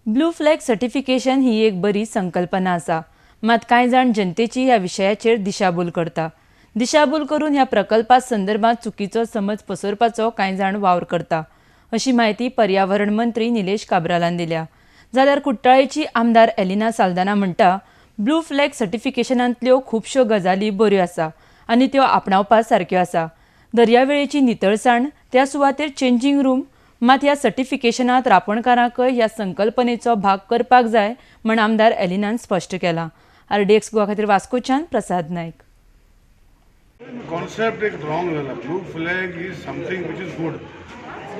Blue flag certification ही एक बरी संकल्पना आसा, मात कांय जाण जनतेची ह्या विशयाचेर दिशाभूल करता. दिशाभूल करून ह्या प्रकल्पा संदर्भात चुकीचो समज पसरपाचो कांय जाण वावर करता, अशी माहिती पर्यावरण मंत्री निलेश काब्रालान दिल्या. जाल्यार कुट्टाळेची आमदार एलिना साल्दाना म्हणटा, ब्लू फ्लॅग सर्टिफिकेशनांतल्यो खुबश्यो गजाली बऱ्यो आसा आनी त्यो आपणावपा सारक्यो आसा. दर्यावेळेची नितळसाण, त्या सुवातेर चेंजिंग रूम, मात ह्या सर्टिफिकेशनांत रापणकारांकय ह्या संकल्पनेचो भाग करपाक जाय म्हण आमदार एलिनान स्पश्ट केलां. RDX गोवा खातीर वास्कोच्यान प्रसाद नायक. कॉन्सेप्ट एक रॉंग जाला. Blue flag is something which is good.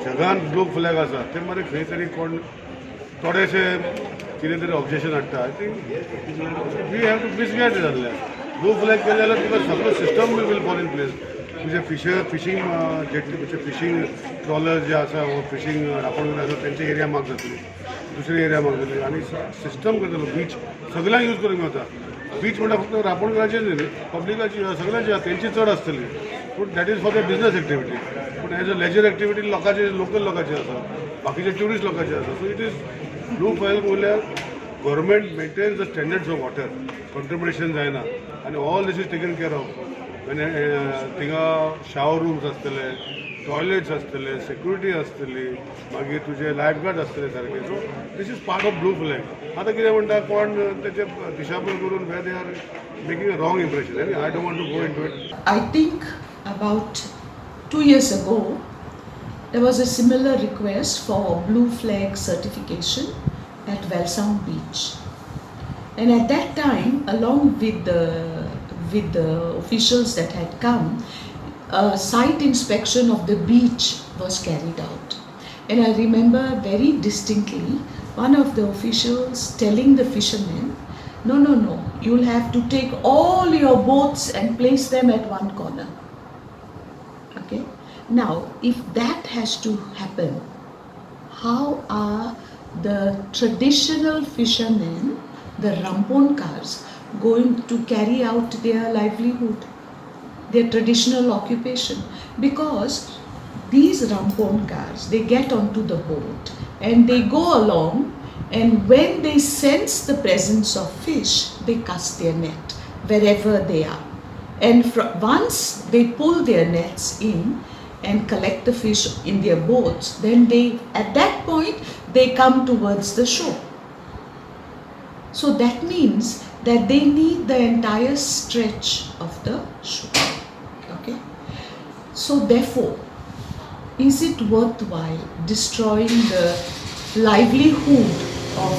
जगान ब्लू फ्लॅग आसा ते मरे खंय तरी कोण थोडेशे कितें तरी ऑब्जेक्शन हाडटा. I think we have to misguide जाल्ले. ब्लू फ्लॅग केले जाल्यार तुका सगळो system will fall in place. तुजे फिशींग जेटी म्हणजे फिशींग ट्रॉलर जे आसा वो फिशींग रापण आसा तेंचे एरिया माग जातली, दुसरे एरिया माग जातली आनी सिस्टम करतलो. बीच सगळ्यांक यूज करूंक मेळटा. बीच म्हणल्यार फक्त रापणकाराचेच न्ही, पब्लिकाची तेंची चड आसतली. पूण that is for the business activity. पूण एज अ लेजर एक्टिविटी लोकांचे लोकल लोकांचे आसा, बाकीचे ट्युरिस्ट लोकांचे आसा. So it is blue flag म्हणल्यार government maintains the standards of water, contribution जायना आनी all this is taken care of. थिंगा शावर रूम्स आसतले, टॉयलेट्स आसतले, सेक्युरिटी आसतली, मागीर तुजे लायफ गार्ड आसतले सारके. So this is part of blue flag. आतां कितें म्हणटा कोण तेचे दिशाभूल करून way they are making a wrong impression. I don't want to go into it. I think about 2 years ago, there was a similar request for blue flag certification at Wellsound Beach. And at that time, along with the officials that had come, a site inspection of the beach was carried out. And I remember very distinctly one of the officials telling the fishermen, no, you'll have to take all your boats and place them at one corner. Okay? Now, if that has to happen, how are the traditional fishermen, the Ramponkars, going to carry out their livelihood, their traditional occupation? Because these Ramponkars, they get onto the boat and they go along, and when they sense the presence of fish, they cast their net wherever they are. And once they pull their nets in and collect the fish in their boats, then at that point, they come towards the shore. So that means that they need the entire stretch of the shore. Okay? So therefore, is it worthwhile destroying the livelihood of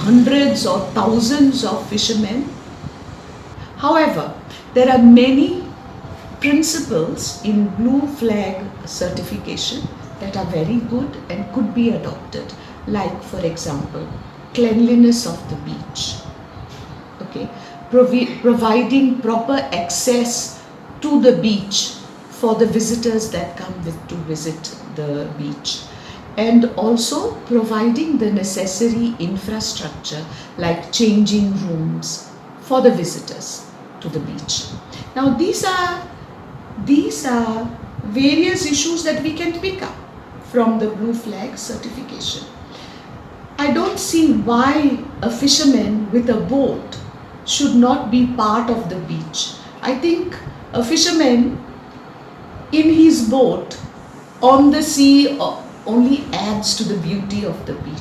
hundreds or thousands of fishermen? However, there are many principles in blue flag certification that are very good and could be adopted. Like, for example, cleanliness of the beach. Okay, providing proper access to the beach for the visitors that come to visit the beach, and also providing the necessary infrastructure like changing rooms for the visitors to the beach. Now these are various issues that we can pick up from the blue flag certification. I don't see why a fisherman with a boat should not be part of the beach. I think a fisherman in his boat on the sea only adds to the beauty of the beach.